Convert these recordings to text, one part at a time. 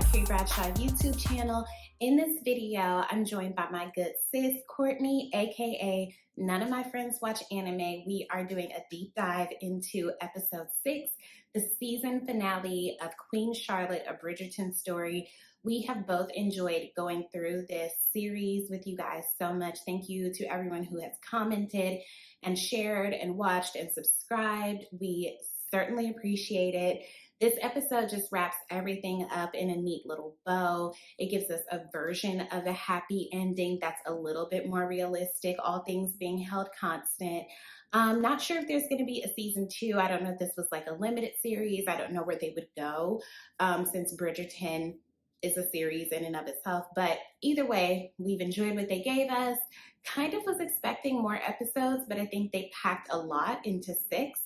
Not Carrie Bradshaw YouTube channel. In this video, I'm joined by my good sis, Courtney, aka None of My Friends Watch Anime. We are doing a deep dive into episode 6, the season finale of Queen Charlotte, A Bridgerton Story. We have both enjoyed going through this series with you guys so much. Thank you to everyone who has commented and shared and watched and subscribed. We certainly appreciate it. This episode just wraps everything up in a neat little bow. It gives us a version of a happy ending that's a little bit more realistic, all things being held constant. Not sure if there's going to be a season 2. I don't know if this was like a limited series. I don't know where they would go since Bridgerton is a series in and of itself. But either way, we've enjoyed what they gave us. Kind of was expecting more episodes, but I think they packed a lot into 6.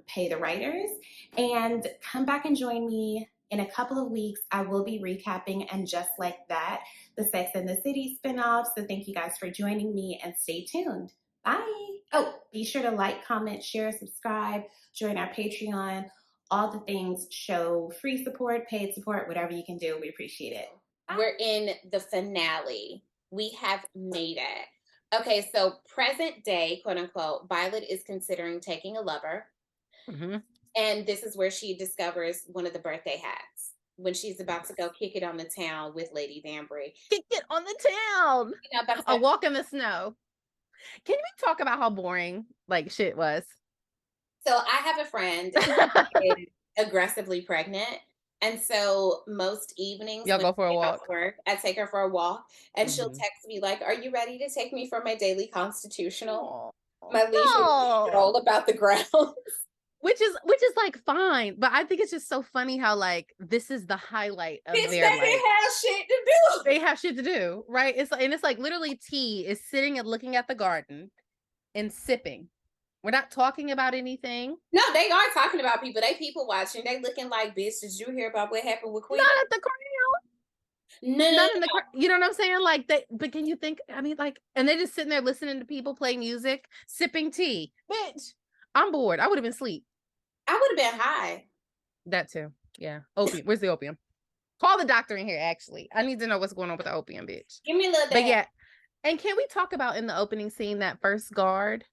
Pay the writers, and come back and join me in a couple of weeks. I will be recapping And Just Like That, the Sex and the City spinoff. So thank you guys for joining me and stay tuned. Bye. Oh, be sure to like, comment, share, subscribe, join our Patreon, all the things. Show free support, paid support, whatever you can do. We appreciate it. We're in the finale. We have made it. Okay, so present day, quote unquote, Violet is considering taking a lover. Mm-hmm. And this is where she discovers one of the birthday hats when she's about to go kick it on the town with Lady Danbury. Kick it on the town. You know, A walk in the snow. Can we talk about how boring like shit was? So I have a friend who is aggressively pregnant. And so most evenings, Y'all go for a walk. Work, I take her for a walk, and she'll Mhm. text me like, "Are you ready to take me for my daily constitutional? Oh, My leisure all about the grounds." Which is like fine, but I think it's just so funny how like this is the highlight of Bitch, their they like didn't have shit to do. they have shit to do, right? It's like literally T is sitting and looking at the garden and sipping. We're not talking about anything. No, they are talking about people. They people watching. They looking like, bitch, did you hear about what happened with Queen? Not at the crown. No. Not in the you know what I'm saying? Like they, but can you think? I mean, like, and they just sitting there listening to people play music, sipping tea. Bitch, I'm bored. I would have been asleep. I would have been high. That too. Yeah. Opium. Where's the opium? Call the doctor in here, actually. I need to know what's going on with the opium, bitch. Give me a little bit. But yeah. And can we talk about in the opening scene that first guard?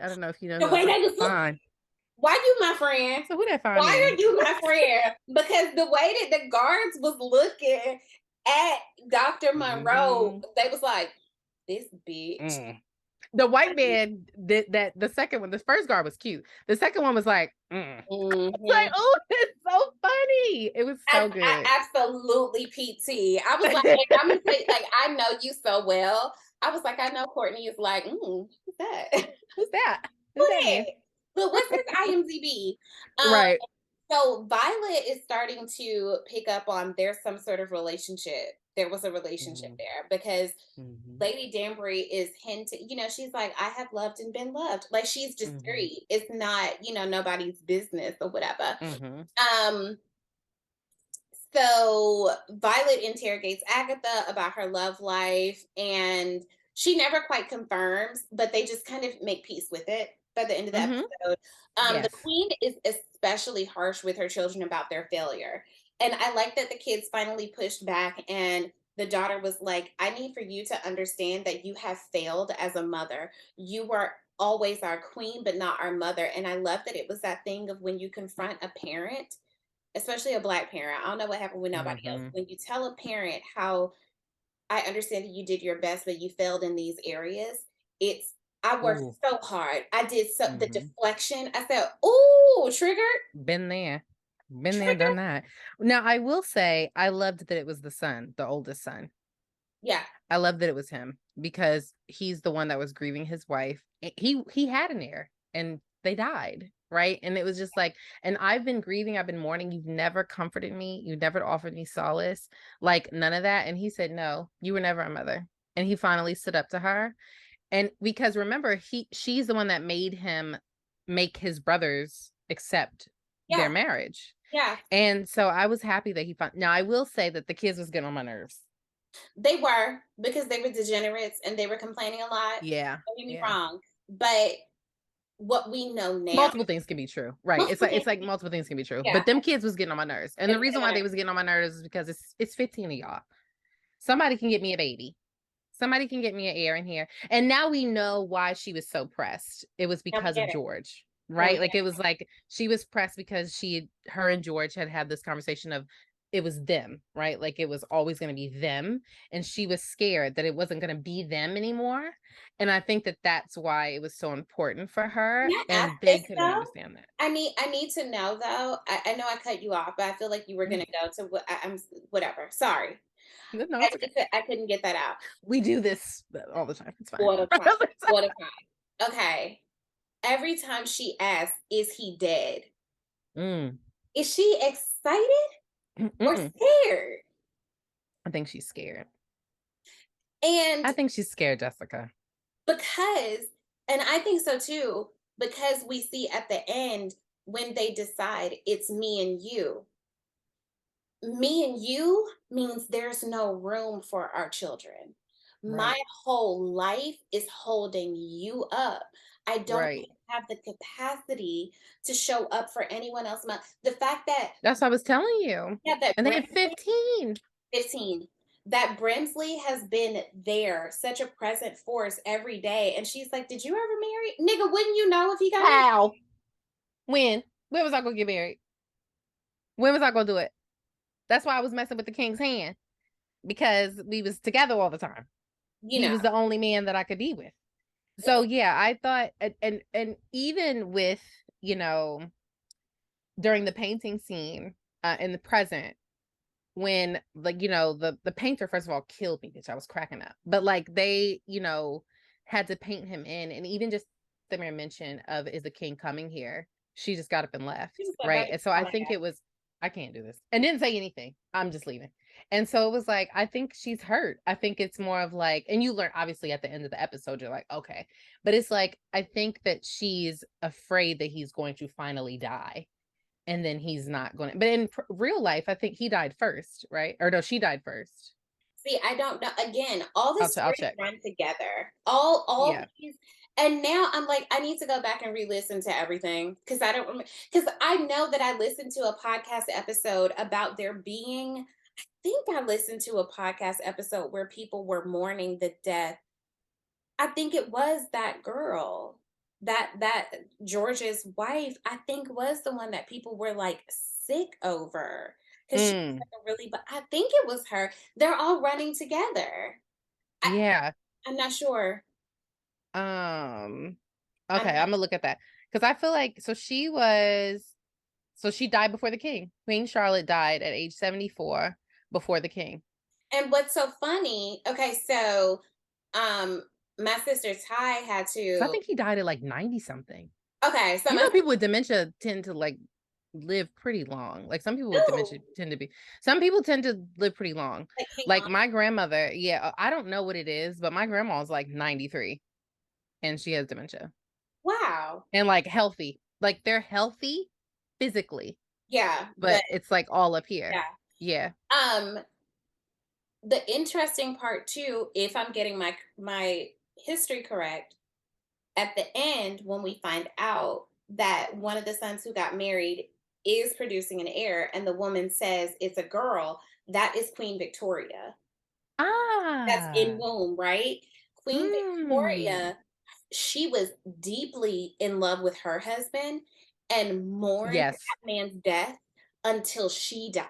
I don't know if you know. The way they was fine. Why you my friend? So who that fine? Why are you my friend? Because the way that the guards was looking at Dr. Monroe, they was like, this bitch. The white man did that. The second one, the first guard was cute. The second one was like, like, oh, it's so funny. It was so good. I absolutely PT. I was like, I'm gonna say, like, I know you so well. I was like, I know Courtney is like, who's that? Who's that? But what's his IMDb? Right. So Violet is starting to pick up on there's some sort of relationship. There was a relationship there because Lady Danbury is hinting, you know, she's like, I have loved and been loved. Like she's discreet. It's not, you know, nobody's business or whatever. So Violet interrogates Agatha about her love life, and she never quite confirms, but they just kind of make peace with it by the end of the episode. The queen is especially harsh with her children about their failure. And I like that the kids finally pushed back, and the daughter was like, I need for you to understand that you have failed as a mother. You were always our queen, but not our mother. And I love that it was that thing of when you confront a parent, especially a Black parent. I don't know what happened with nobody else. When you tell a parent how I understand that you did your best, but you failed in these areas, I worked so hard. I did the deflection. I said, ooh, triggered. Been there, done that. Now, I will say, I loved that it was the son, the oldest son. Yeah. I love that it was him because he's the one that was grieving his wife. He had an heir and they died. Right. And it was just like, and I've been grieving. I've been mourning. You've never comforted me. You never offered me solace, like none of that. And he said, no, you were never a mother. And he finally stood up to her. And because remember, she's the one that made him make his brothers accept their marriage. Yeah. And so I was happy that he found. Now, I will say that the kids was getting on my nerves. They were, because they were degenerates and they were complaining a lot. Yeah. Don't get me wrong. But what we know now. Multiple things can be true, right? It's like multiple things can be true. But them kids was getting on my nerves. And the reason why they was getting on my nerves is because it's 15 of y'all. Somebody can get me a baby. Somebody can get me an heir in here. And now we know why she was so pressed. It was because of George, right? Like, it was like she was pressed because her and George had this conversation of it was them, right? Like, it was always going to be them. And she was scared that it wasn't going to be them anymore. And I think that that's why it was so important for her. And they couldn't understand that. I need to know though. I know I cut you off, but I feel like you were gonna go to what I'm whatever. Sorry. No, it's okay. I couldn't get that out. We do this all the time. It's fine. What a crime. What a crime. Okay. Every time she asks, "Is he dead?" Is she excited or scared? I think she's scared. And I think she's scared, Jessica. Because, and I think so too, because we see at the end when they decide it's me and you. Me and you means there's no room for our children. Right. My whole life is holding you up. I don't have the capacity to show up for anyone else. The fact that that's what I was telling you. Yeah, that and they had 15. That Brinsley has been there, such a present force every day. And she's like, "Did you ever marry? Nigga, wouldn't you know if he got married?" When was I gonna get married? When was I gonna do it? That's why I was messing with the king's hand, because we was together all the time. He was the only man that I could be with. So yeah, I thought, and even with, during the painting scene in the present, when, like, the painter, first of all, killed me, bitch. I was cracking up. But like, they, had to paint him in, and even just the mere mention of, "Is the king coming here?" She just got up and left, right? And so I think it was, I can't do this, and didn't say anything. I'm just leaving. And so it was like, I think she's hurt. I think it's more of like, and you learn obviously at the end of the episode, you're like, okay, but it's like, I think that she's afraid that he's going to finally die. And then he's not going to, but in real life, I think he died first, right? Or no, she died first. See, I don't know. Again, all the stories run together. All these, and now I'm like, I need to go back and re-listen to everything, because I don't remember. Because I know that I listened to a podcast episode about there being. I think I listened to a podcast episode where people were mourning the death. I think it was that girl, that George's wife, I think was the one that people were like sick over, because she was like really, but I think it was her. They're all running together. I'm not sure. Okay, I'm gonna look at that, because I feel like, so she died before the king. Queen Charlotte died at age 74 before the king. And what's so funny? Okay, so my sister Ty had to. So I think he died at like 90 something. Okay, so people with dementia tend to like live pretty long. Like, some people with dementia some people tend to live pretty long. Like my grandmother, I don't know what it is, but my grandma's like 93 and she has dementia. Wow. And like healthy. Like, they're healthy physically. Yeah. But it's like all up here. Yeah. The interesting part too, if I'm getting my history correct, at the end, when we find out that one of the sons who got married is producing an heir, and the woman says it's a girl, that is Queen Victoria. That's in womb, right? Queen Victoria, she was deeply in love with her husband and mourned that man's death until she died.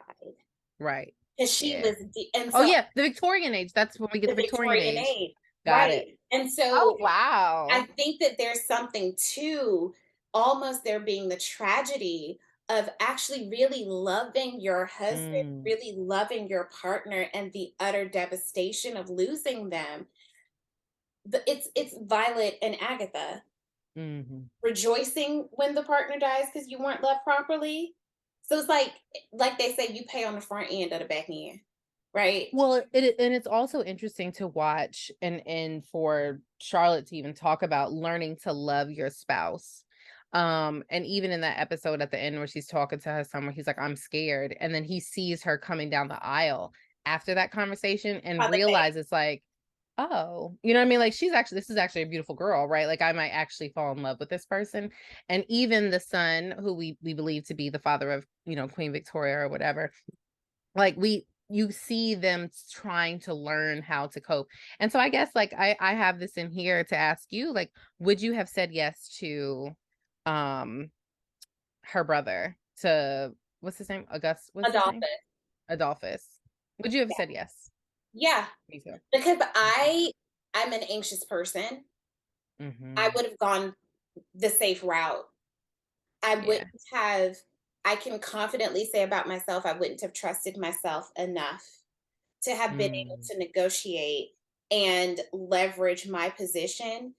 Right. Because she was, and so, the Victorian age. That's when we get the Victorian age. Got it. And so, wow. I think that there's something to almost there being the tragedy of actually really loving your husband, really loving your partner, and the utter devastation of losing them. It's Violet and Agatha rejoicing when the partner dies because you weren't loved properly. So it's like they say, you pay on the front end or the back end, right? Well, and it's also interesting to watch, and for Charlotte to even talk about learning to love your spouse. And even in that episode at the end where she's talking to her son, where he's like, "I'm scared," and then he sees her coming down the aisle after that conversation and realizes, like, oh, you know what I mean? Like this is actually a beautiful girl, right? Like I might actually fall in love with this person. And even the son who we believe to be the father of, Queen Victoria or whatever, like you see them trying to learn how to cope. And so I guess like I have this in here to ask you, like, would you have said yes to her brother, to what's his name? What's his name? Adolphus. Adolphus. Would you have Yeah. said yes? Yeah. Me too. Because Me I'm an anxious person. too. I would have gone the safe route. I Yeah. wouldn't have, I can confidently say about myself, I wouldn't have trusted myself enough to have been able Mm. to negotiate and leverage my position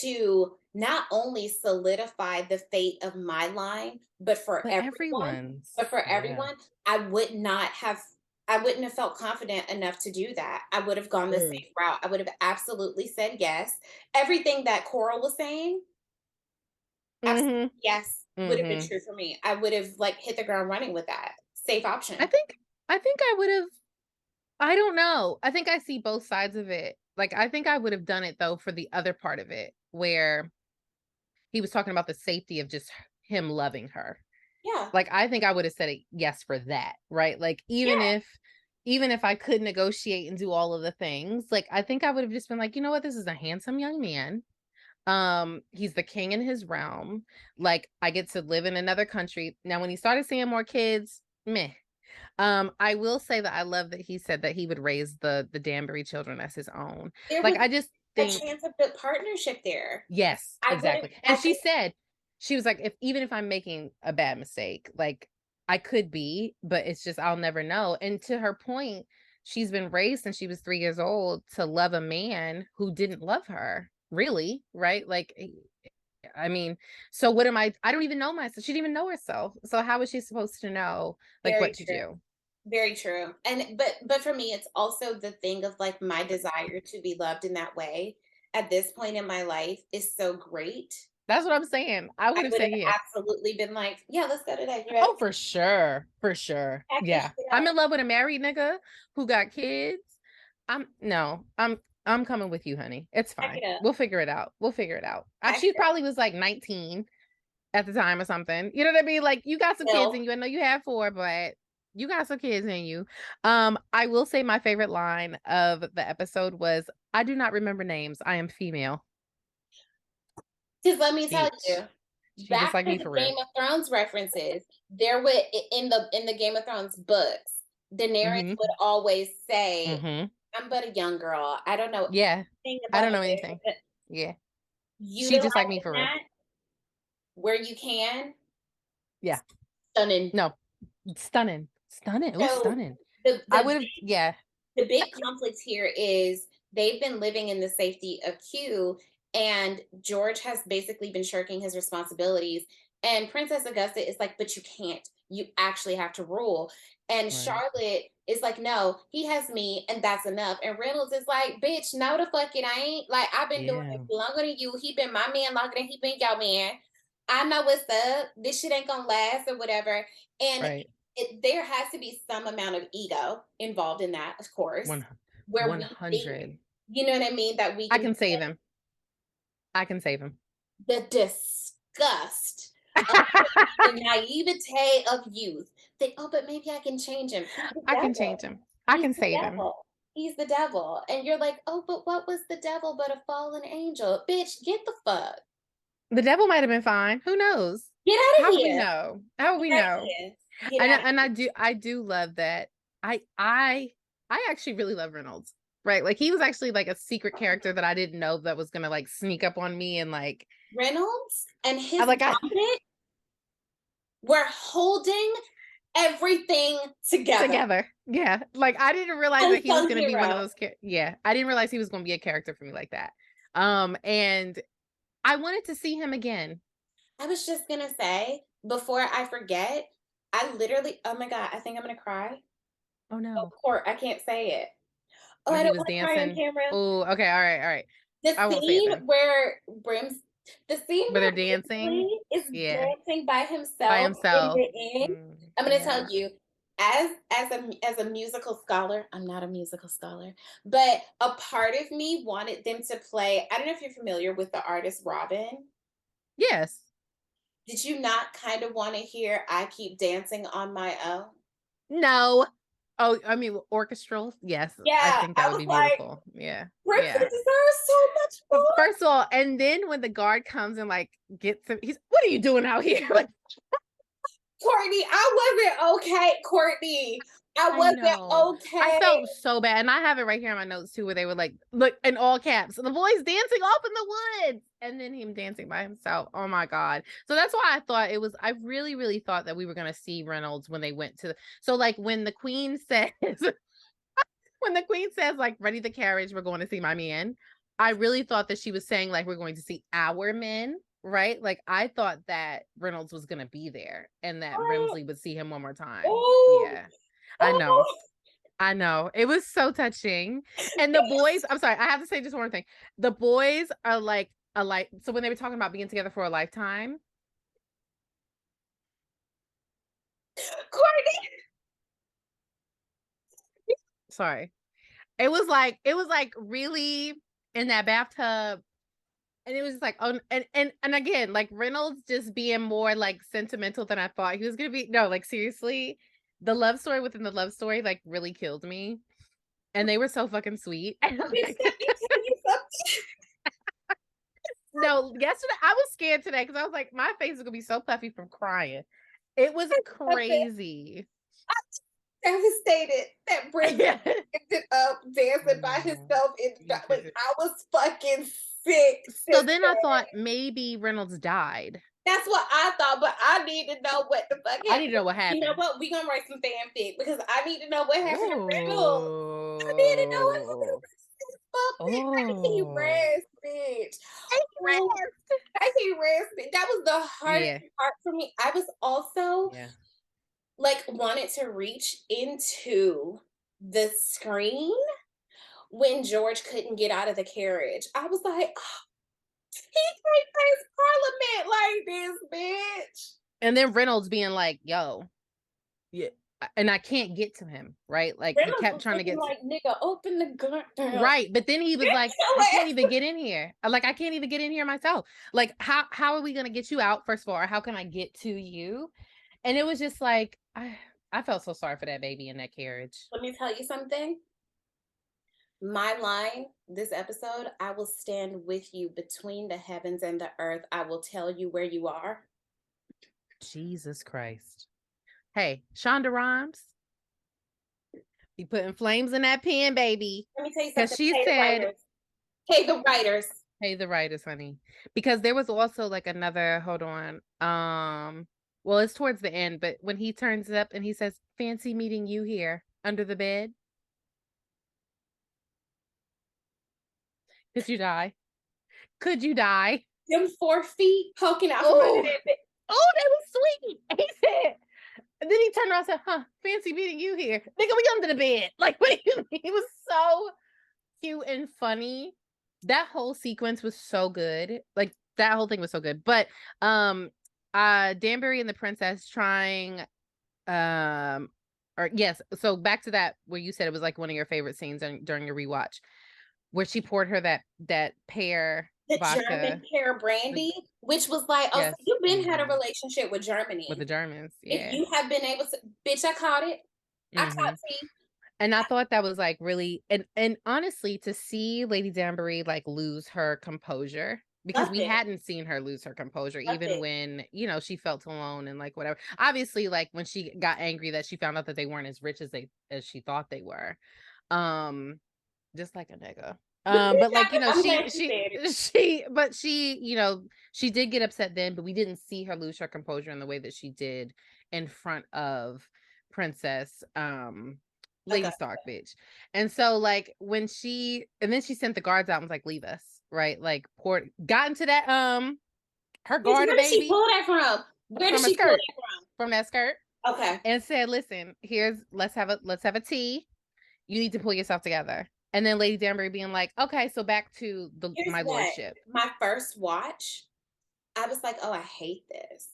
to not only solidify the fate of my line, but for But everyone, everyone's, but for yeah. everyone, I would not have I wouldn't have felt confident enough to do that. I would have gone the Mm. safe route. I would have absolutely said yes. Everything that Coral was saying, absolutely Mhm. yes, would have been Mhm. true for me. I would have like hit the ground running with that. Safe I option. think I think I would have. I don't know. I think I see both sides of it. Like I think I would have done it though for the other part of it where he was talking about the safety of just him loving her. Yeah. Like I think I would have said a yes for that, right? Like Yeah. even if I could negotiate and do all of the things, like I think I would have just been like, you know what, this is a handsome young man. He's the king in his realm. Like I get to live in another country. Now when he started seeing more kids, meh. I will say that I love that he said that he would raise the Danbury children as his own. There Like was I just a think chance of good partnership there. yes, I would have exactly. And I she think said, she was like, even if I'm making a bad mistake, like I could be, but it's just I'll never know. And to her point, she's been raised since she was 3 years old to love a man who didn't love her, really, right? Like I mean, so what am I don't even know myself. She didn't even know herself. So how is she supposed to know like what very to true. do? Very true. And but for me, it's also the thing of like my desire to be loved in that way at this point in my life is so great. That's what I'm saying. I I would have would said have yeah. absolutely been like, yeah, let's go today. You ready? Oh, for sure. For sure. Pack this Yeah. shit I'm up. in love with a married nigga who got kids. I'm no, I'm coming with you, honey. It's Pack fine. it up. We'll figure it out. We'll figure it out. Pack She it up. probably was like 19 at the time or something. You know what I mean? Like you got some kids Still, in you. I know you have 4, but you got some kids in you. I will say my favorite line of the episode was, I do not remember names. I am female. because let me tell Bitch. you, She just back like to me the for real. Game of Thrones references, there would in the Game of Thrones books, Daenerys Mm-hmm. would always say, Mm-hmm. "I'm but a young girl. I don't know Yeah. anything I don't about know this." anything. But Yeah. She just like me utilizing for real. that where you can, Yeah. stunning. No. Stunning. Stunning. Ooh, So stunning. the I the would have, yeah. the big conflict here is they've been living in the safety of Q, and George has basically been shirking his responsibilities. And Princess Augusta is like, but you can't. You actually have to rule. And Right. Charlotte is like, no, he has me, and that's enough. And Reynolds is like, bitch, no, the fuck it ain't. Like, I've been doing Yeah. it longer than you. He been my man longer than he been your man. I know what's up. This shit ain't gonna last or whatever. And Right. there has to be some amount of ego involved in that, of course, One where we think, 100. you know what I mean, that we I can can save him. I can save him. the disgust of the naivete of youth. Think, oh, but maybe I can change him. He's the I can devil. change him. I He's can the save him. devil. He's the devil. And you're like, oh, but what was the devil but a fallen angel? Bitch, get the fuck. The devil might have been fine. Who knows? Get out of How would we here. know? How would we Get out of know? here. Get And out of I do love that. I actually really love Reynolds. Right? Like he was actually like a secret character that I didn't know that was gonna like sneak up on me and like Reynolds and I his like I gambit were holding everything together. together. Yeah. Like I didn't realize that he was Unsung gonna be one of hero. those yeah. I didn't realize he was gonna be a character for me like that. And I wanted to see him again. I was just gonna say, before I forget, I literally, oh my God, I think I'm gonna cry. Oh Oh, no. Court, I can't say it. Oh, When I he don't was want to cry on dancing. camera. Oh, okay, all right, all right. The I won't say it scene then. where Brims, the scene But where they're dancing. Brimsley is Yeah. dancing by By himself in himself. the end. I'm gonna tell Yeah. you, as a musical scholar, I'm not a musical scholar, but a part of me wanted them to play. I don't know if you're familiar with the artist Robin. Yes. Did you not kind of want to hear I Keep Dancing on My Own? No. Oh, I mean, orchestral. Yes, I Yeah, think that I would was be like, beautiful. Yeah, Brooklyn yeah. deserves so much more. First of all, and then when the guard comes and like gets him, he's, what are you doing out here? Like, Courtney, I wasn't okay. Courtney, I I wasn't know. I okay. felt so bad. And I have it right here in my notes too, where they were like, look, in all caps, the boy's dancing off in the woods. And then him dancing by himself. Oh my God. So that's why I thought it was, I really, really thought that we were going to see Reynolds when they went to so like when the queen says, when the queen says like, ready the carriage, we're going to see my man. I really thought that she was saying like, we're going to see our men. Right? Like I thought that Reynolds was going to be there and that Oh, Brimsley would see him one more time. oh, Yeah. I know. oh. I know. It was so touching. And the boys, I'm sorry, I have to say just one thing. The boys are like so when they were talking about being together for a lifetime. Courtney. Sorry. It was like really in that bathtub. And it was just like, oh, and again, like Reynolds just being more like sentimental than I thought he was gonna be. No, like seriously, the love story within the love story like really killed me. And they were so fucking sweet. Bitch, let me tell you something. No, yesterday I was scared today because I was like, my face is gonna be so puffy from crying. It was crazy. Devastated that Bridget ended up dancing by himself in like I was fucking sick. So then I thought maybe Reynolds died. That's what I thought, but I need to know what the fuck happened. I need to know what happened. You know what? We're gonna write some fanfic because I need to know what happened to Reynolds. Oh. I need to know what happened to Reynolds. He rest, bitch. He rest, bitch. That was the hardest part for me. I was also like wanted to reach into the screen when George couldn't get out of the carriage. I was like, oh, he can't face Parliament like this, bitch. And then Reynolds being like, yo, yeah. And I can't get to him, right? Like Reynolds he kept trying to get like, nigga, open the goddamn. Right. But then he was like, I can't even get in here. Like, I can't even get in here myself. Like, how are we gonna get you out, first of all, or how can I get to you? And it was just like I felt so sorry for that baby in that carriage. Let me tell you something. My line this episode, I will stand with you between the heavens and the earth. I will tell you where you are. Jesus Christ. Hey, Shonda Rhimes. You putting flames in that pen, baby. Let me tell you something. Because she said, hey, the writers. Hey, the writers, honey. Because there was also like another, hold on. Well, it's towards the end, but when he turns up and he says, fancy meeting you here under the bed. Could you die? Could you die? Them 4 feet poking out Oh, from under that bed. Oh, that was sweet. He said, and then he turned around and said, huh, fancy meeting you here. Nigga, we under the bed. Like, what do you mean? He was so cute and funny. That whole sequence was so good. Like, that whole thing was so good. But Danbury and the princess trying or yes, so back to that where you said it was like one of your favorite scenes during your rewatch, where she poured her that pear the vodka. German pear brandy, which was like, oh, yes. so you've been had a relationship with Germany. With the Germans, yeah. If you have been able to, bitch, I caught it. I caught it. And I thought that was like really, and honestly, to see Lady Danbury like lose her composure, because we hadn't seen her lose her composure, even when, you know, she felt alone and like whatever. Obviously, like when she got angry that she found out that they weren't as rich as she thought they were. Just like a nigga. But like, you know, she, you know, she did get upset then, but we didn't see her lose her composure in the way that she did in front of Princess Lady Stark, bitch. And so like when and then she sent the guards out and was like, leave us, right? Like got into that her guard, where did she pull that from? Where did she pull that from? From that skirt. Okay. And said, listen, let's have a tea. You need to pull yourself together. And then Lady Danbury being like, okay, so back to my lordship. My first watch, I was like, oh, I hate this.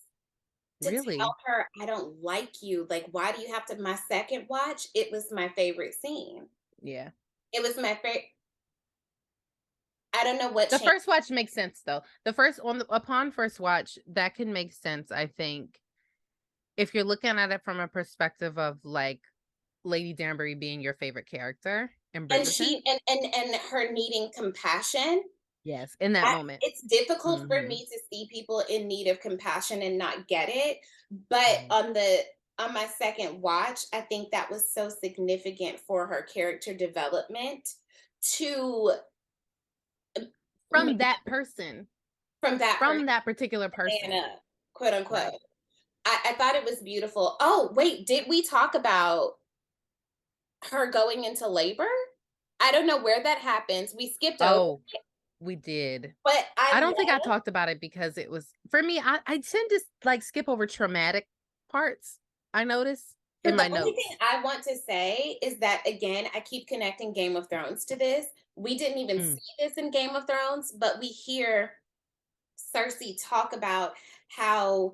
to Really? tell her, I don't like you. Like, why do you have to? My second watch, it was my favorite scene. Yeah. It was my favorite. I don't know what The changed. first watch makes sense though. The first upon first watch, that can make sense, I think, if you're looking at it from a perspective of like Lady Danbury being your favorite character in And Bridgerton. she and her needing compassion. Yes, in that moment. It's difficult for Mhm. me to see people in need of compassion and not get it. But Mhm. on my second watch, I think that was so significant for her character development to From that person, from that from that particular man person. up, quote unquote. Right. I thought it was beautiful. Oh, wait, did we talk about her going into labor? I don't know where that happens. We skipped over, Oh, we did. but I I don't think I love talked about it because it was for me, I tend to like skip over traumatic parts, I notice so in the my only notes. thing I want to say is that again, I keep connecting Game of Thrones to this. We didn't even Mm, see this in Game of Thrones, but we hear Cersei talk about how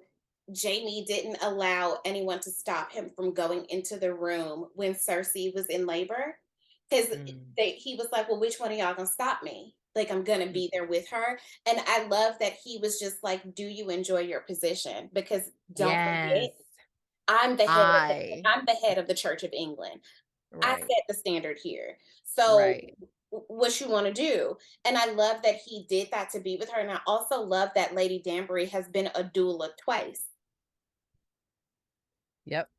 Jamie didn't allow anyone to stop him from going into the room when Cersei was in labor. Because mm, he was like, well, which one of y'all gonna stop me? Like, I'm gonna mm. be there with her. And I love that he was just like, do you enjoy your position? Because don't Yes. forget, I I'm the head of the Church of England. I right, set the standard here. So right. what you want to do? And I love that he did that to be with her. And I also love that Lady Danbury has been a doula twice. Yep.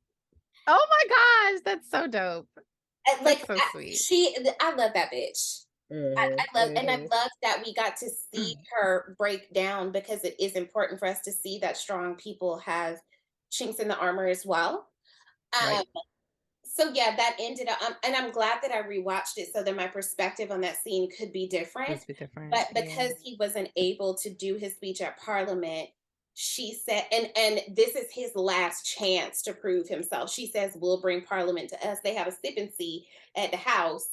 Oh my gosh, that's so dope. And, That's like so sweet. I love that bitch. Mhm, I mhm. love that we got to see her break down because it is important for us to see that strong people have chinks in the armor as well. Um, Right. so yeah, that ended up, and I'm glad that I rewatched it so that my perspective on that scene could be different. Let's be different. But Yeah. because he wasn't able to do his speech at Parliament, she said, and this is his last chance to prove himself. She says, "We'll bring Parliament to us." They have a sipping seat at the house,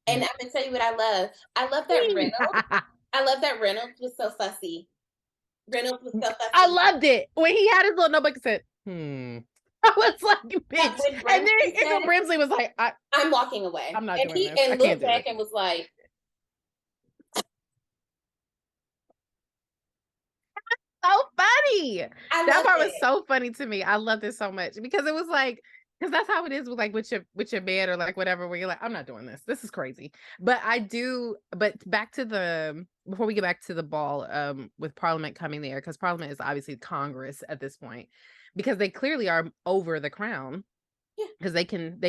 and Mm. I'm gonna tell you what I love. I love that Reynolds. I love that Reynolds was so fussy. Reynolds was so I fussy. loved it when he had his little notebook and said, I was like, But bitch. when And then Brimsley said Uncle it, Brimsley was like, I'm walking away, I'm not and doing he this. I and can't looked do this. back and was like, So funny. "I That loved part was it." so funny to me. I loved it so much because it was like, because that's how it is with like with your man or like whatever, where you're like, I'm not doing this. This is crazy. But I do, but back to the before we get back to the ball, with Parliament coming there, because Parliament is obviously Congress at this point, because they clearly are over the crown, Yeah. because they can,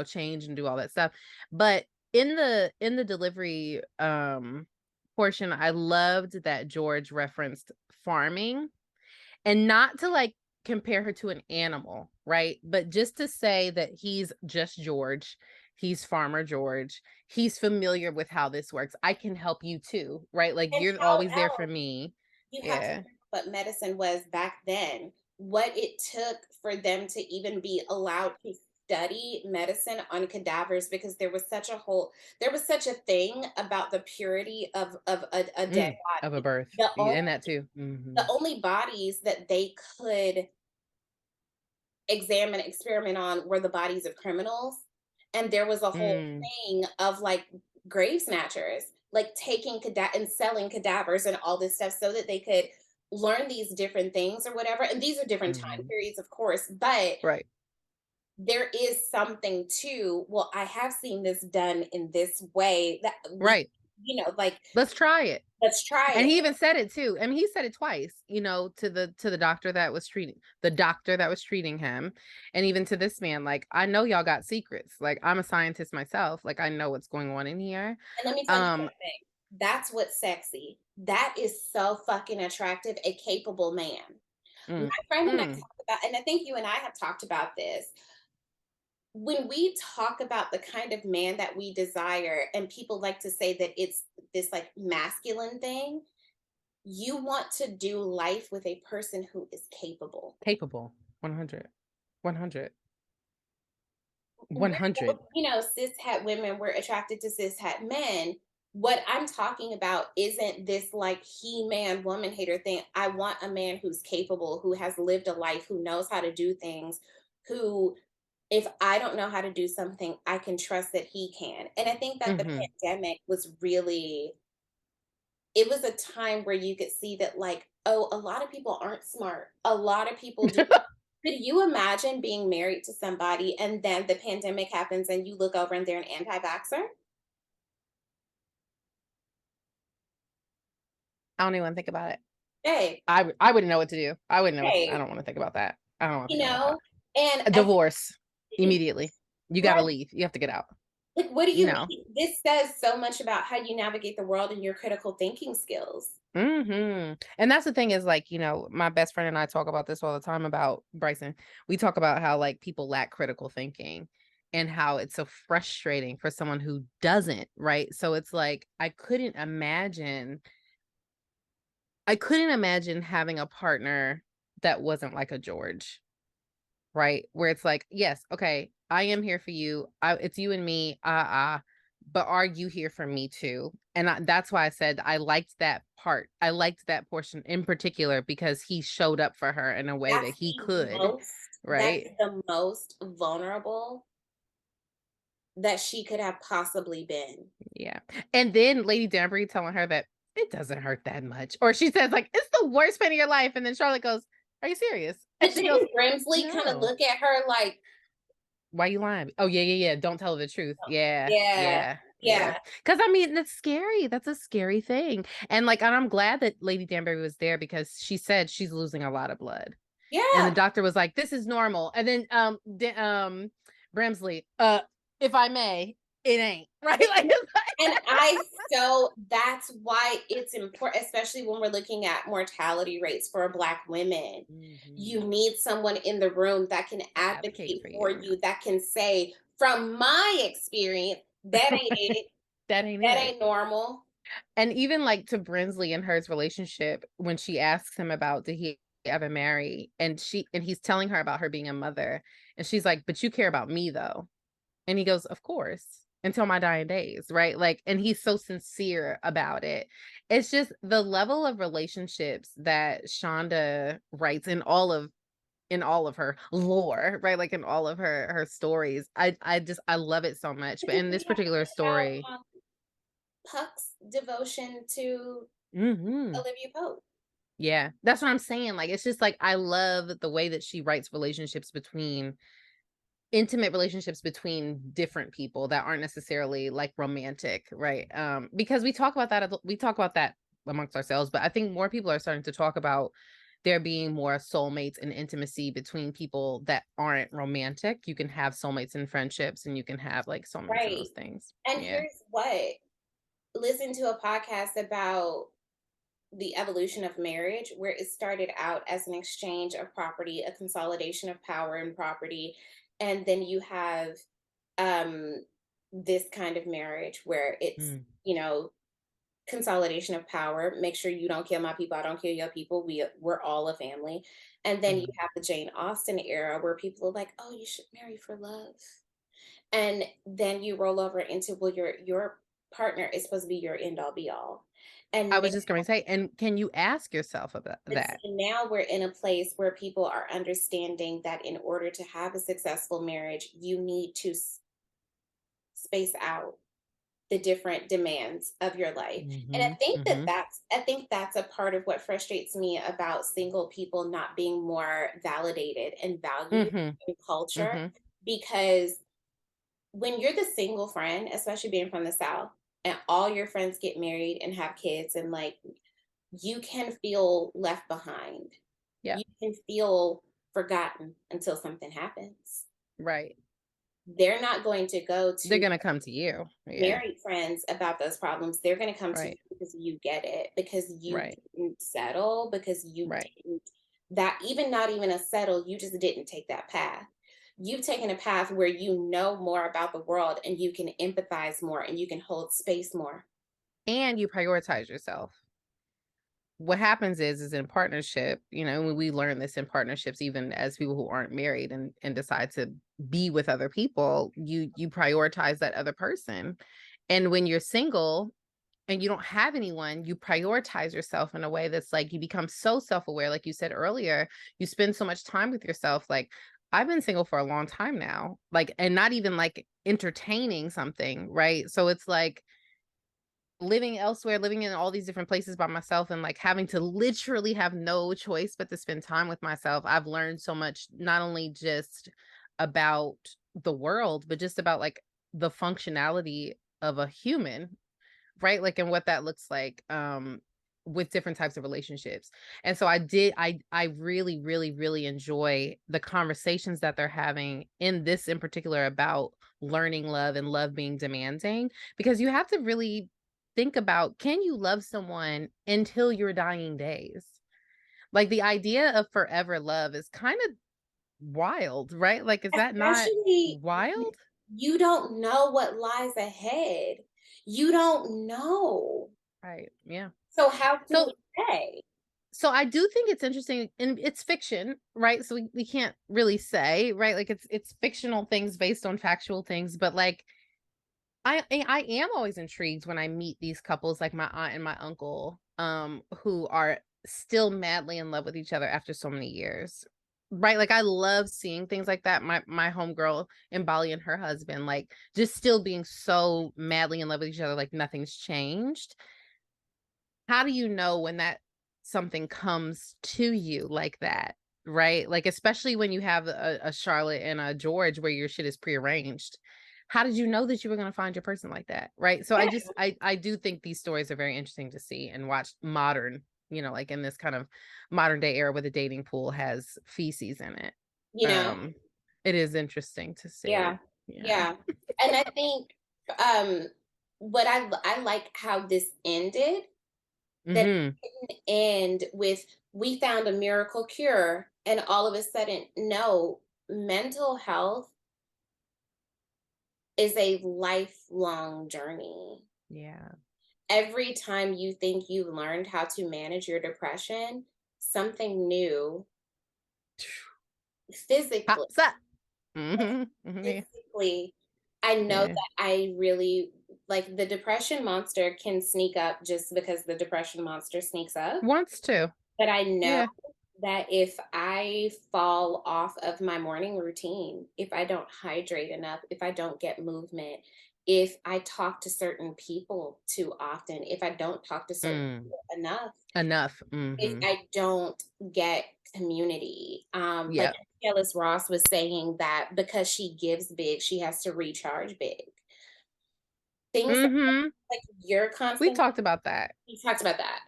change and do all that stuff. But in the delivery portion, I loved that George referenced farming, and not to like compare her to an animal, right? But just to say that he's just George. He's Farmer George. He's familiar with how this works. I can help you too, right? Like And you're how always there for else me. you have to Yeah. think what medicine was back then, what it took for them to even be allowed to study medicine on cadavers because there was such a thing about the purity of a dead Of a body. birth. The only And that too. the only bodies that they could experiment on were the bodies of criminals. And there was a whole Mm, thing of like grave snatchers, like taking and selling cadavers and all this stuff so that they could learn these different things or whatever. And these are different time mhm. periods, of course, but Right. there is something to, well, I have seen this done in this way that Right. like, Let's try it. let's try And it. he even said it too. I mean, he said it twice, to the doctor that was treating him, and even to this man. Like, I know y'all got secrets. Like, I'm a scientist myself. Like, I know what's going on in here. And let me tell you Um, something. That's what's sexy. That is so fucking attractive, a capable man. My mm, friend and I mm, talked about, and I think you and I have talked about this. When we talk about the kind of man that we desire, and people like to say that it's this like masculine thing, you want to do life with a person who is capable. capable. 100. 100. We're 100. both, cis het women, we're attracted to cis het men. What I'm talking about isn't this like he-man woman hater thing. I want a man who's capable, who has lived a life, who knows how to do things, who, if I don't know how to do something, I can trust that he can. And I think that the Mm-hmm. pandemic was really, it was a time where you could see that, like, oh, a lot of people aren't smart. A lot of people do. Could you imagine being married to somebody and then the pandemic happens and you look over and they're an anti-vaxxer? I don't even want to think about it. Hey, I wouldn't know what to do. I wouldn't know what I hey, don't want to think about that. I don't want to you think about that. know? And A I divorce think, immediately. You got to right, leave. You have to get out. like, what do You you know. mean? This says so much about how you navigate the world and your critical thinking skills. And that's the thing is, like, you know, my best friend and I talk about this all the time about Bryson. We talk about how, like, people lack critical thinking and how it's so frustrating for someone who doesn't, right? So it's like I couldn't imagine having a partner that wasn't like a George, right? Where it's like, yes, okay, I am here for you. It's you and me, but are you here for me too? And that's why I said I liked that part. I liked that portion in particular because he showed up for her in a way that he could, That's right? the most vulnerable that she could have possibly been. Yeah. And then Lady Danbury telling her that it doesn't hurt that much. Or she says, like, it's the worst pain of your life. And then Charlotte goes, are you serious? And But she goes, didn't Brimsley kind of no. look at her like, Why you lying? Oh, yeah. Don't tell her the truth. Yeah. yeah, Yeah. Yeah. yeah, Because I mean, that's scary. That's a scary thing. And I'm glad that Lady Danbury was there because she said she's losing a lot of blood. And the yeah. doctor was like, this is normal. And then Brimsley, if I may, it ain't. Right? Like, it's And I so that's why it's important, especially when we're looking at mortality rates for Black women. Mhm. You need someone in the room that can Advocate advocate for for you. you, that can say, from my experience, that ain't it. That ain't That it. ain't normal. And even like to Brinsley and hers relationship, when she asks him about did he ever marry, and he's telling her about her being a mother, and she's like, but you care about me though. And he goes, of course, until my dying days, right? Like, and he's so sincere about it. It's just the level of relationships that Shonda writes in all of her lore, right? Like in all of her stories. I love it so much. But Did in we this talk particular about story, Puck's devotion to mhm, Olivia Pope? yeah, that's what I'm saying. Like, it's just like I love the way that she writes intimate relationships between different people that aren't necessarily like romantic, right? Because we talk about that amongst ourselves, but I think more people are starting to talk about there being more soulmates and intimacy between people that aren't romantic. You can have soulmates in friendships, and you can have like soulmates in Right. those things. And Yeah. here's what, listen to a podcast about the evolution of marriage, where it started out as an exchange of property, a consolidation of power and property. And then you have um, this kind of marriage where it's, Mm. you know, consolidation of power. Make sure you don't kill my people, I don't kill your people. We're all a family. And then you Mhm. have the Jane Austen era where people are like, oh, you should marry for love. And then you roll over into, well, your partner is supposed to be your end all be all. I And was just going to say, and can you ask yourself about And so that? now we're in a place where people are understanding that in order to have a successful marriage, you need to space out the different demands of your life. And Hmm. Hmm. I think that's a part of what frustrates me about single people not being more validated and valued Hmm. in culture, Hmm. because when you're the single friend, especially being from the South, and all your friends get married and have kids, and like, you can feel left behind. Yeah. You can feel forgotten until something happens. Right. They're not going to go They're to gonna come to you. Yeah. married friends about those problems. They're going to come to you Right. because you get it, because you Right. didn't settle, because you Right. didn't, that even not even a settle, you just didn't take that path. You've taken a path where you know more about the world and you can empathize more and you can hold space more. And you prioritize yourself. What happens is in partnership, you know, when we learn this in partnerships, even as people who aren't married and decide to be with other people, you prioritize that other person. And when you're single, and you don't have anyone, you prioritize yourself in a way that's like, you become so self-aware. Like you said earlier, you spend so much time with yourself. Like, I've been single for a long time now, like, and not even like entertaining something, right? So it's like living elsewhere, living in all these different places by myself, and like having to literally have no choice but to spend time with myself. I've learned so much, not only just about the world, but just about like the functionality of a human, right? Like, and what that looks like with different types of relationships. And so I really, really, really enjoy the conversations that they're having in this in particular about learning love and love being demanding, because you have to really think about, can you love someone until your dying days? Like, the idea of forever love is kind of wild, right? Like, is that not Especially, wild? you don't know what lies ahead. You don't know. Right. Yeah. So how can So we say? so I do think it's interesting, and it's fiction, right? So we can't really say, right? Like, it's fictional things based on factual things, but like I am always intrigued when I meet these couples like my aunt and my uncle, who are still madly in love with each other after so many years. Right? Like, I love seeing things like that. My homegirl in Bali and her husband, like, just still being so madly in love with each other, like nothing's changed. How do you know when that something comes to you like that, right? Like, especially when you have a Charlotte and a George where your shit is prearranged. How did you know that you were going to find your person like that, right? So Yeah, I do think these stories are very interesting to see and watch modern, like in this kind of modern day era where the dating pool has feces in it. you know, Um, it is interesting to yeah, see. Yeah. yeah. And I think um what I like how this ended, that it Mhm. didn't end with we found a miracle cure and all of a sudden, no, mental health is a lifelong journey. Yeah. Every time you think you've learned how to manage your depression, something new physically, Pops up. Mhm. Mhm. physically, I know Yeah. that I really like the depression monster can sneak up just because the depression monster sneaks up. Wants to. But I know Yeah. that if I fall off of my morning routine, if I don't hydrate enough, if I don't get movement, if I talk to certain people too often, if I don't talk to certain Mm. people enough, Enough. if Mhm. I don't get community, like Yep. Ellis Ross was saying that because she gives big, she has to recharge big. Things Mhm. like you're We constantly, talked about that. he talks about that.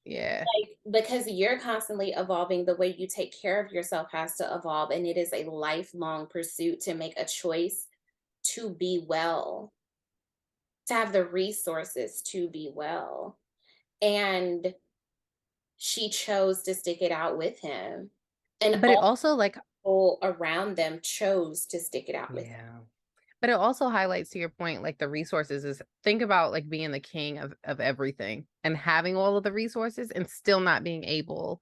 Yeah. Like, because you're constantly evolving, the way you take care of yourself has to evolve, and it is a lifelong pursuit to make a choice to be well, to have the resources to be well. And she chose to stick it out with him. And But it all also, like, people around them chose to stick it out with him. yeah. But it also highlights, to your point, like, the resources is, think about like being the king of everything and having all of the resources and still not being able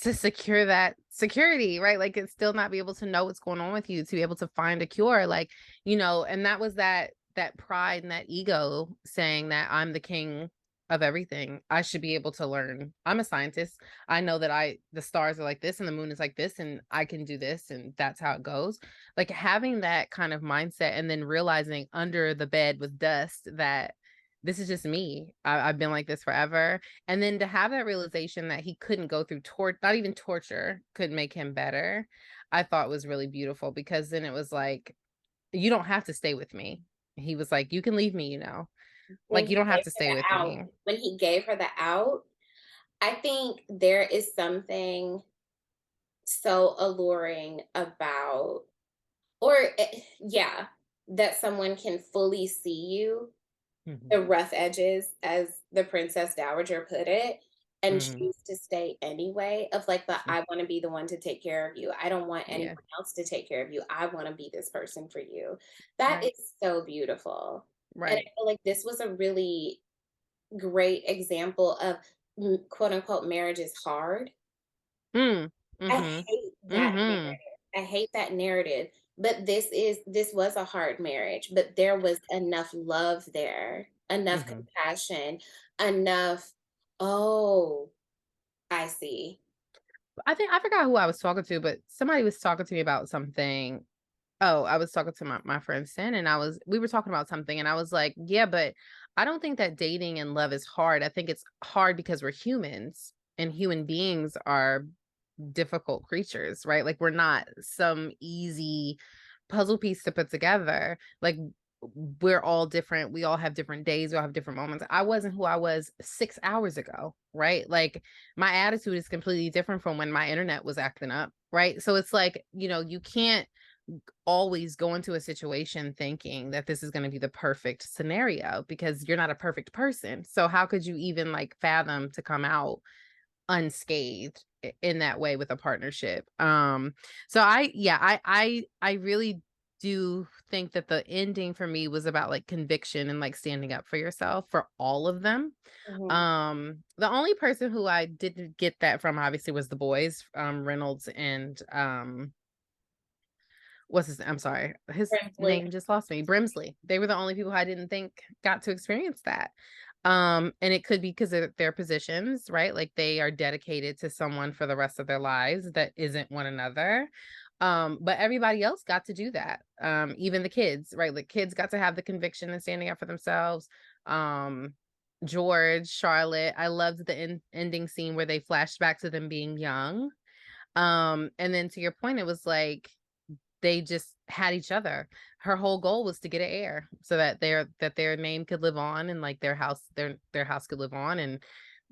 to secure that security, right? Like, it's still not be able to know what's going on with you, to be able to find a cure, like, and that was that pride and that ego saying that I'm the king of everything. I should be able to learn. I'm a scientist. I know that the stars are like this and the moon is like this and I can do this and that's how it goes. Like, having that kind of mindset and then realizing under the bed with dust that this is just me. I've been like this forever, and then to have that realization that he couldn't go through not even torture could make him better, I thought was really beautiful, because then it was like, you don't have to stay with me. He was like, you can leave me, When like, you he don't have gave to her stay the with out, me. when he gave her the out, I think there is something so alluring about, or yeah, that someone can fully see you, Mhm. the rough edges, as the Princess Dowager put it, and Mhm. choose to stay anyway. Of like, the I want to be the one to take care of you. I don't want anyone Yeah, else to take care of you. I want to be this person for you. That right, is so beautiful. And I right. feel like this was a really great example of quote unquote marriage is hard. Mm. I Mhm. hate that Mhm. narrative. I hate that narrative. But this was a hard marriage, but there was enough love there, enough Mhm. compassion, enough, oh, I see. I think I forgot who I was talking to, but somebody was talking to me about something. Oh, I was talking to my friend Sin, and we were talking about something, and I was like, yeah, but I don't think that dating and love is hard. I think it's hard because we're humans, and human beings are difficult creatures, right? Like we're not some easy puzzle piece to put together. Like we're all different. We all have different days. We all have different moments. I wasn't who I was 6 hours ago, right? Like my attitude is completely different from when my internet was acting up, right? So it's like, you can't always go into a situation thinking that this is going to be the perfect scenario because you're not a perfect person. So how could you even like fathom to come out unscathed in that way with a partnership? So I really do think that the ending for me was about like conviction and like standing up for yourself for all of them. Mhm. The only person who I didn't get that from obviously was the boys, Reynolds and I'm sorry, his Brimsley. name just lost me. Brimsley. They were the only people I didn't think got to experience that. And it could be because of their positions, right? Like they are dedicated to someone for the rest of their lives that isn't one another. But everybody else got to do that. Even the kids, right? The kids got to have the conviction and standing up for themselves. Um, George, Charlotte, I loved the ending scene where they flashed back to them being young. And then to your point, it was like they just had each other. Her whole goal was to get an heir so that their name could live on and like their house could live on, and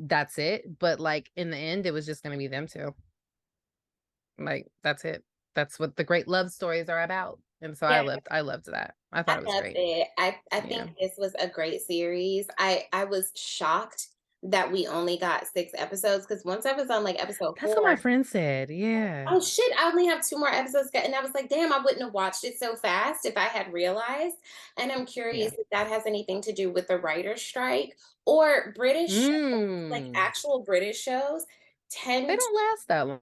that's it. But like in the end, it was just gonna be them two. Like that's it. That's what the great love stories are about. And so Yeah, I loved that. I I thought it was loved great. it. I Yeah. think this was a great series. I was shocked that we only got 6 episodes because once I was on like episode That's what 4, my friend said. Yeah. oh shit, I only have 2 more episodes, and I was like, damn, I wouldn't have watched it so fast if I had realized. And I'm Yeah. curious if that has anything to do with the writer's strike or British shows, like Mm. actual British shows They tend don't last that long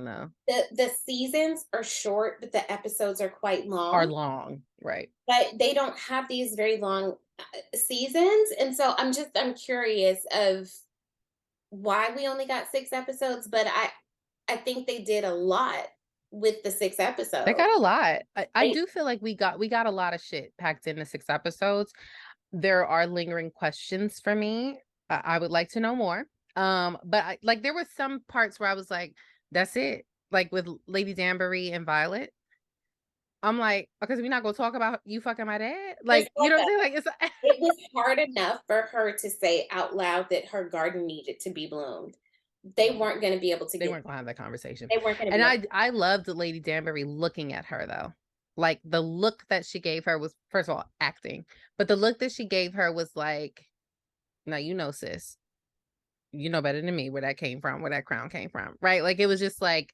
though. the seasons are short, but the episodes are quite Are long. long. Right. But they don't have these very long seasons, and so I'm curious of why we only got 6 episodes, but I think they did a lot with the 6 They episodes. got a lot. I They do feel like we got a lot of shit packed into 6 episodes. There are lingering questions for me. I would like to know more. But like there were some parts where I was like, that's it. Like with Lady Danbury and Violet. I'm like, okay, so we're not gonna talk about you fucking my dad? it's Like, you like know what a I'm saying? Like it's it was hard enough for her to say out loud that her garden needed to be bloomed. They weren't gonna be able to they get weren't gonna have that conversation. they weren't gonna And be able. I loved Lady Danbury looking at her though. Like the look that she gave her was first of all acting, but the look that she gave her was like, now you know, sis, you know better than me where that came from, where that crown came from, right? Like it was just like,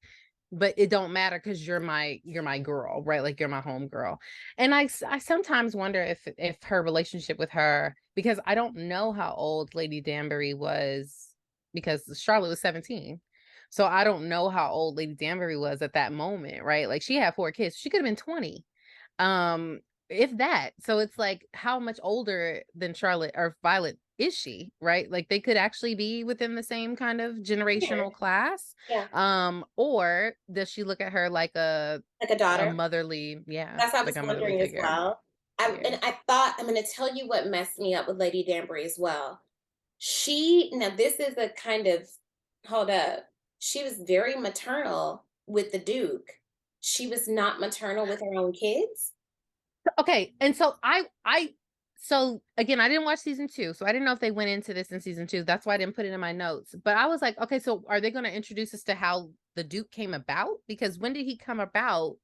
but it don't matter because you're my girl, right? Like you're my home girl. And I sometimes wonder if her relationship with her, because I don't know how old Lady Danbury was, because Charlotte was 17. So I don't know how old Lady Danbury was at that moment, right? Like she had 4 kids. She could have been 20. Um, if that. So it's like how much older than Charlotte or Violet is she, right? Like they could actually be within the same kind of generational class. Yeah, Or does she look at her like like a a daughter. motherly, yeah, That's what I like was a motherly wondering as figure? well. Yeah. And I thought I'm gonna tell you what messed me up with Lady Danbury as well. She now this is a kind of hold up. She was very maternal with the Duke. She was not maternal with her own kids. Okay, and so so again, I didn't watch season 2, so I didn't know if they went into this in season 2. That's why I didn't put it in my notes. But I was like, okay, so are they going to introduce us to how the Duke came about? Because when did he come about?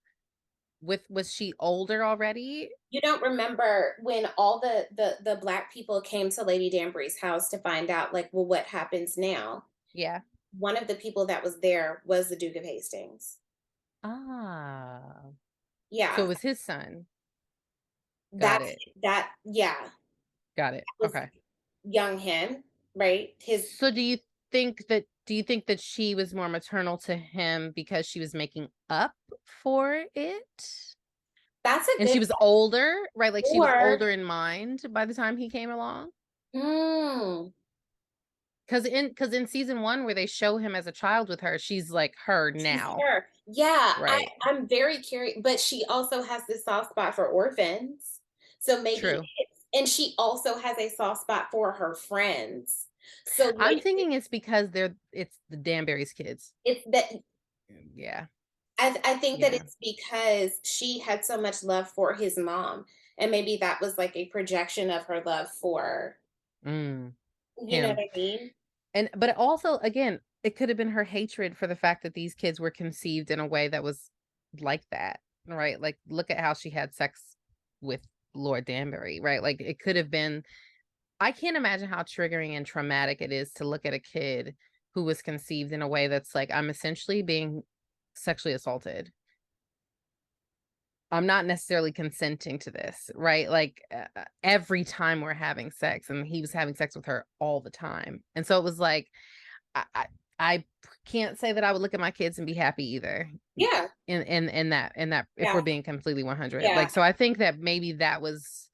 Was she older already? You don't remember when all the black people came to Lady Danbury's house to find out like, well, what happens now? Yeah. One of the people that was there was the Duke of Hastings. Ah, so it Yeah, was his son. Got that's it. that. Yeah, Got it. was Okay. young him, right? His So do you think that she was more maternal to him because she was making up for it? that's a And she good was older, right? Like she was or older in mind by the time he came along. Mm. Because in season 1 where they show him as a child with her, she's like her She's now. her. Yeah, Right. I'm very curious, but she also has this soft spot for orphans. So maybe True. and she also has a soft spot for her friends. So I'm maybe thinking it's because it's the Danbury's kids. it's that Yeah. I think that Yeah. it's because she had so much love for his mom, and maybe that was like a projection of her love for, Mm, you know what him. I mean? And but it also, again, it could have been her hatred for the fact that these kids were conceived in a way that was like that, right? Like, look at how she had sex with Lord Danbury, right? Like, it could have been. I can't imagine how triggering and traumatic it is to look at a kid who was conceived in a way that's like, I'm essentially being sexually assaulted. I'm not necessarily consenting to this, right? Like, every time we're having sex, and he was having sex with her all the time. And so it was like, I, I, I can't say that I would look at my kids and be happy either. Yeah, In that, if yeah, we're being completely 100, yeah, like, so I think that maybe that was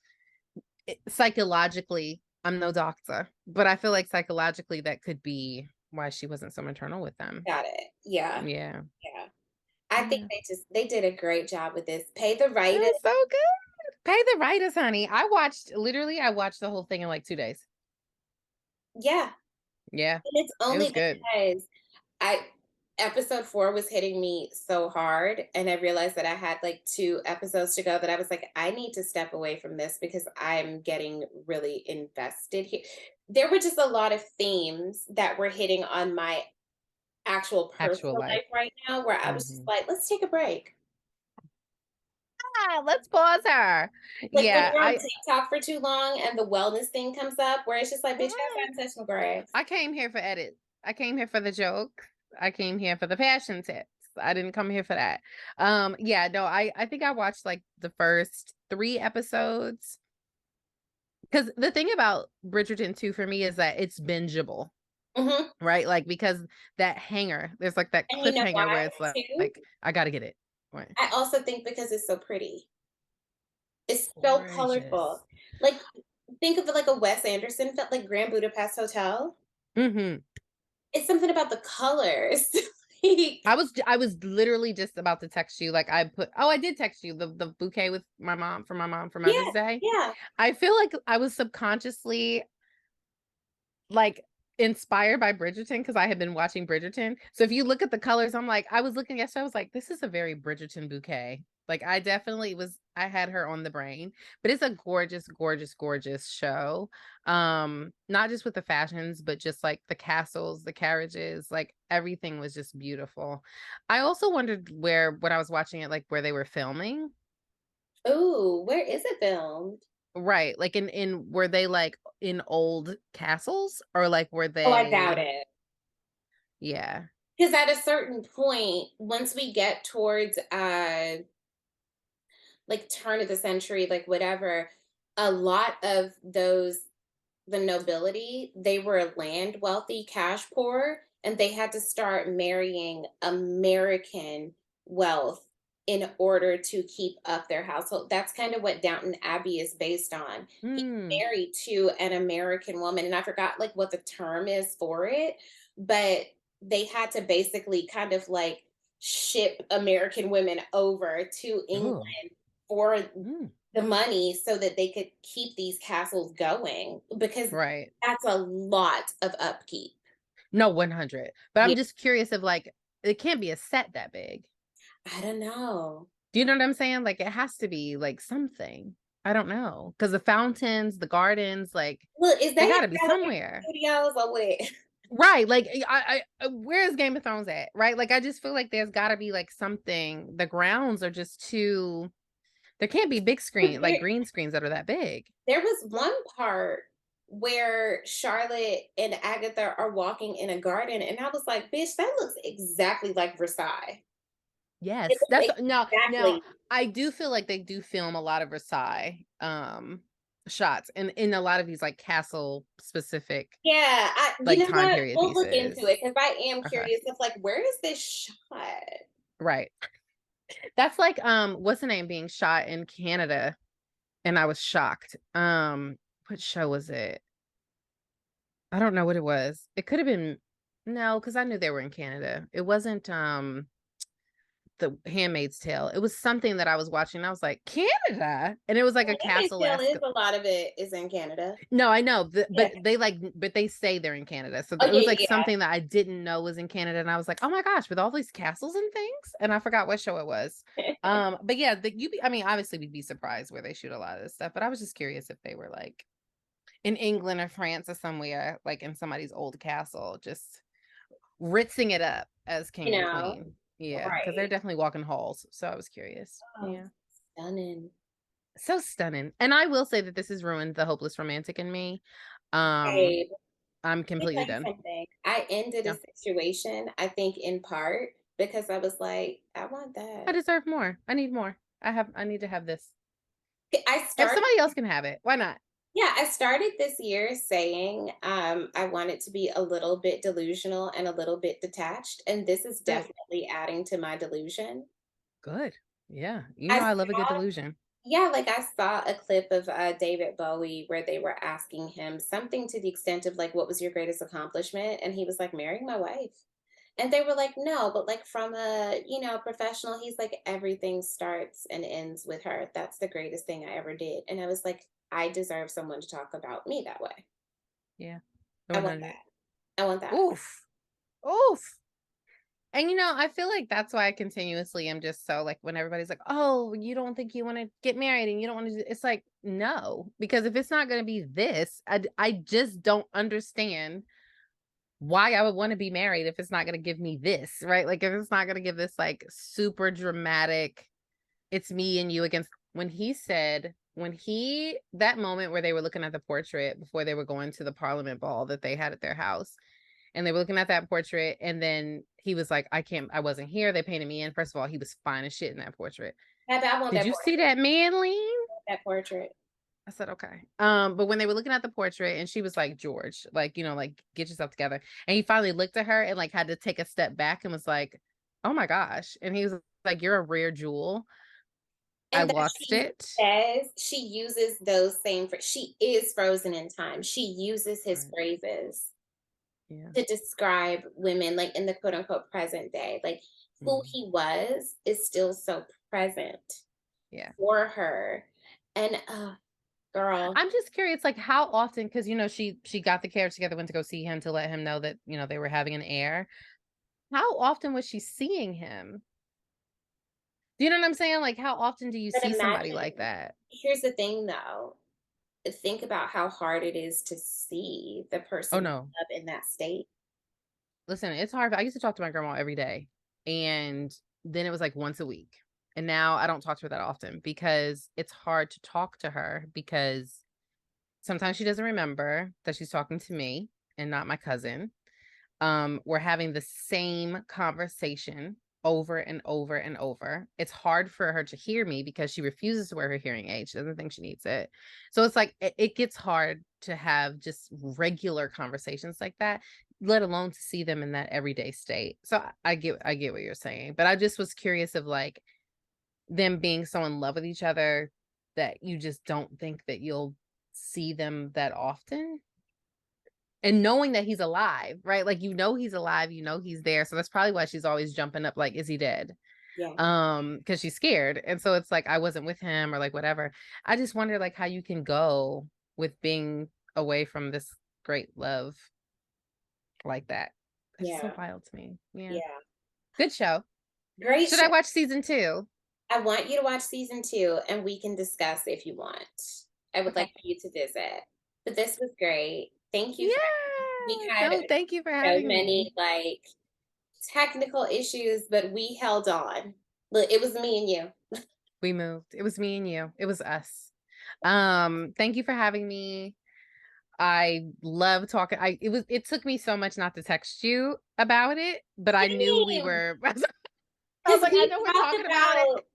psychologically, I'm no doctor, but I feel like psychologically that could be why she wasn't so maternal with them. got it. Yeah, Yeah. yeah. I think Yeah. they did a great job with this. Pay the It writers. was so good. Pay the writers, honey. I watched the whole thing in like 2 days. Yeah, Yeah. and it's It only was good. because I episode 4 was hitting me so hard, and I realized that I had like 2 episodes to go that I was like, I need to step away from this because I'm getting really invested here. There were just a lot of themes that were hitting on my actual Actual personal life. life right now where I was just Mhm. like, let's take a break. Let's pause her. Like when Yeah, you're on TikTok for too long and the wellness thing comes up where it's just like, bitch, mm, I'm touching no grass. I came here for edit. I came here for the joke. I came here for the fashion tips. I didn't come here for that. Yeah, no, I think I watched like the first 3 episodes. Because the thing about Bridgerton 2 for me is that it's bingeable, Hmm. right? Like, because that hanger, there's like that And you know cliffhanger where why it's like, too? I gotta get it. Right. I also think because it's so pretty. It's so Gorgeous. colorful. Like think of it like a Wes Anderson felt like Grand Budapest Hotel. Hmm. It's something about the colors. Like, I was literally just about to text you. Like, I did text you the bouquet with my mom for Mother's yeah, Day. yeah. I feel like I was subconsciously like inspired by Bridgerton because I had been watching Bridgerton. So if you look at the colors, I'm like, I was looking yesterday, I was like, this is a very Bridgerton bouquet. Like, I definitely I had her on the brain, but it's a gorgeous, gorgeous, gorgeous show. Not just with the fashions, but just like the castles, the carriages, like everything was just beautiful. I also wondered when I was watching it, like where they were filming. Ooh, where is it filmed? Right. Like, were they like in old castles, or like were Oh, I doubt they? it. Yeah. Because at a certain point, once we get towards like turn of the century, like whatever, a lot of those the nobility, they were land wealthy, cash poor, and they had to start marrying American wealth in order to keep up their household. That's kind of what Downton Abbey is based on. He's Mm, married to an American woman, and I forgot like what the term is for it, but they had to basically kind of like ship American women over to England oh, for mm, the money so that they could keep these castles going because right. that's a lot of upkeep. No, 100. But Yeah, I'm just curious if like it can't be a set that big. I don't know. Do you know what I'm saying? Like, it has to be like something. I don't know. Because the fountains, the gardens, like, Look, is they that got in to be Television somewhere. Studios or what? Right. Like, where is Game of Thrones at? Right. Like, I just feel like there's got to be like something. The grounds are just too, there can't be big screen, like There, green screens that are that big. there was one part where Charlotte and Agatha are walking in a garden, and I was like, bitch, that looks exactly like Versailles. It Yes, that's looks now exactly. I do feel like they do film a lot of Versailles shots in a lot of these like castle specific Yeah, you like know time what? period We'll look pieces. into it because I am Okay. curious of like where is this shot? Right. That's like what's the name being shot in Canada, and I was shocked. What show was it? I don't know what it was. It could have been, no, because I knew they were in Canada. It wasn't The Handmaid's Tale. It was something that I was watching. And I was like, Canada, and it was like a Handmaid's Tale castle-esque. is a lot of it is in Canada. No, I know, Yeah. but they say they're in Canada, so Oh, it was yeah, like yeah. something that I didn't know was in Canada, and I was like, oh my gosh, with all these castles and things, and I forgot what show it was. But yeah, I mean, obviously we'd be surprised where they shoot a lot of this stuff, but I was just curious if they were like in England or France or somewhere, like in somebody's old castle, just ritzing it up as king You and know, queen. Yeah, because they're right. definitely walking halls. So I was curious. Oh, Yeah. stunning. So stunning. And I will say that this has ruined the hopeless romantic in me. Babe, I'm let me completely tell you done. something. I ended a Yeah. situation, I think, in part because I was like, I want I that. deserve more. I need more. I need to have this. I If started, somebody else can have it, why not? yeah, I started this year saying I wanted to be a little bit delusional and a little bit detached. And this is Good. definitely adding to my delusion. Good. Yeah. You I know I love a good saw, delusion. yeah, like I saw a clip of David Bowie where they were asking him something to the extent of like, what was your greatest accomplishment? And he was like, marrying my wife. And they were like, no, but like from a, professional, he's like, everything starts and ends with her. That's the greatest thing I ever did. And I was like, I deserve someone to talk about me that way. Yeah. I want 100. that. I want that. Oof. Oof. And I feel like that's why I continuously am just so like when everybody's like, "Oh, you don't think you want to get married and you don't want to," it's like, no, because if it's not going to be this, I just don't understand why I would want to be married if it's not going to give me this, right? Like if it's not going to give this like super dramatic, it's me and you against, that moment where they were looking at the portrait before they were going to the Parliament ball that they had at their house, and they were looking at that portrait, and then he was like, I wasn't here, they painted me in. First of all, he was fine as shit in that portrait. I want Did that you see portrait. that man lean? That portrait. I said, okay. But when they were looking at the portrait and she was like, George, like, like get yourself together. And he finally looked at her and like had to take a step back and was like, oh my gosh. And he was like, you're a rare jewel. I And that lost she it. says she uses those same, she is frozen in time. She uses his Right. phrases Yeah. to describe women, like in the quote unquote present day. Like who he was is still so present Yeah. for her. And girl. I'm just curious, like how often, because she got the carriage together, went to go see him to let him know that they were having an heir. How often was she seeing him? Do you know what I'm saying? Like, how often do you But see somebody like imagine, that? here's the thing though. Think about how hard it is to see the Oh person you no. love in that state. Listen, it's hard. I used to talk to my grandma every day, and then it was like once a week. And now I don't talk to her that often because it's hard to talk to her because sometimes she doesn't remember that she's talking to me and not my cousin. We're having the same conversation over and over and over. It's hard for her to hear me because she refuses to wear her hearing aid. She doesn't think she needs it. So it's like it gets hard to have just regular conversations like that, let alone to see them in that everyday state. So I get what you're saying, but I just was curious of like them being so in love with each other that you just don't think that you'll see them that often, and knowing that he's alive, right? Like he's alive, he's there. So that's probably why she's always jumping up like, is he dead? Yeah. Because she's scared. And so it's like I wasn't with him or like whatever. I just wonder like how you can go with being away from this great love like that. It's so Yeah. wild to me. Yeah. Yeah. Good show. Great Should show. I watch season 2? I want you to watch season 2 and we can discuss if you want. I would Okay. like for you to visit. But this was great. Thank you for we Yeah. had No, thank you for so having me. many like technical issues, but we held on. Look, it was me and you. We moved. It was me and you. It was us. Thank you for having me. I love talking. It took me so much not to text you about it, but I knew we Same. were I was Because like, I know we're talking about it.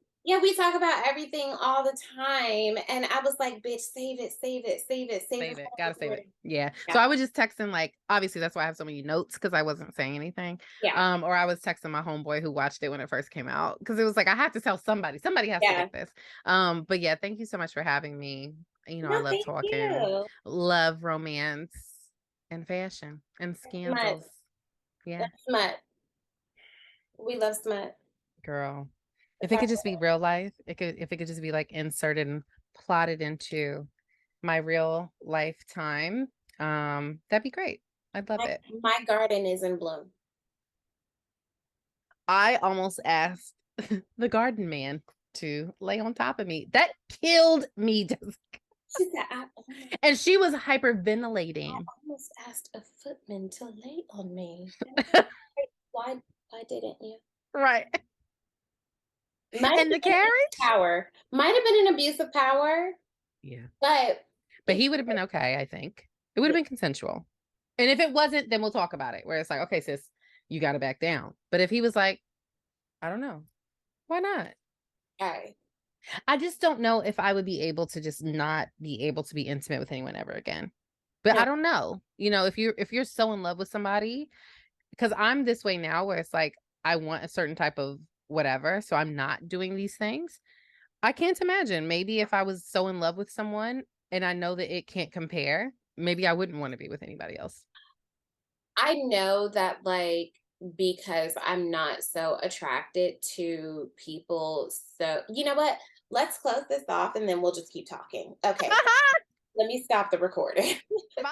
we talk about everything all the time. And I was like, bitch, save it, save it, save it, save it Save it. for Gotta the save it. recording. Yeah. So Yeah. I was just texting, like, obviously that's why I have so many notes because I wasn't saying anything. Yeah. Or I was texting my homeboy who watched it when it first came out because it was like I have to tell somebody. Somebody has to Yeah. get this. But yeah, thank you so much for having me. I No, love thank talking, you. love romance. And fashion and Smut. scandals. Yeah. That's smut. We love smut. Girl. If it could just be real life, if it could just be like inserted and plotted into my real lifetime, that'd be great. I'd love it. My garden is in bloom. I almost asked the garden man to lay on top of me. That killed me, Jessica. She said, and she was hyperventilating. I almost asked a footman to lay on me. Why didn't you? Right. And the carriage? Power. Might have been an abuse of power. Yeah. But he would have been okay, I think. It would have been consensual. And if it wasn't, then we'll talk about it. Where it's like, okay, sis, you got to back down. But if he was like, I don't know, why not? Okay. I just don't know if I would be able to just not be able to be intimate with anyone ever again. But no. I don't know. You know, if you're so in love with somebody, because I'm this way now where it's like, I want a certain type of whatever. So I'm not doing these things. I can't imagine. Maybe if I was so in love with someone and I know that it can't compare, maybe I wouldn't want to be with anybody else. I know that, like, because I'm not so attracted to people. So, you know what? Let's close this off and then we'll just keep talking. Okay. Let me stop the recording. Bye.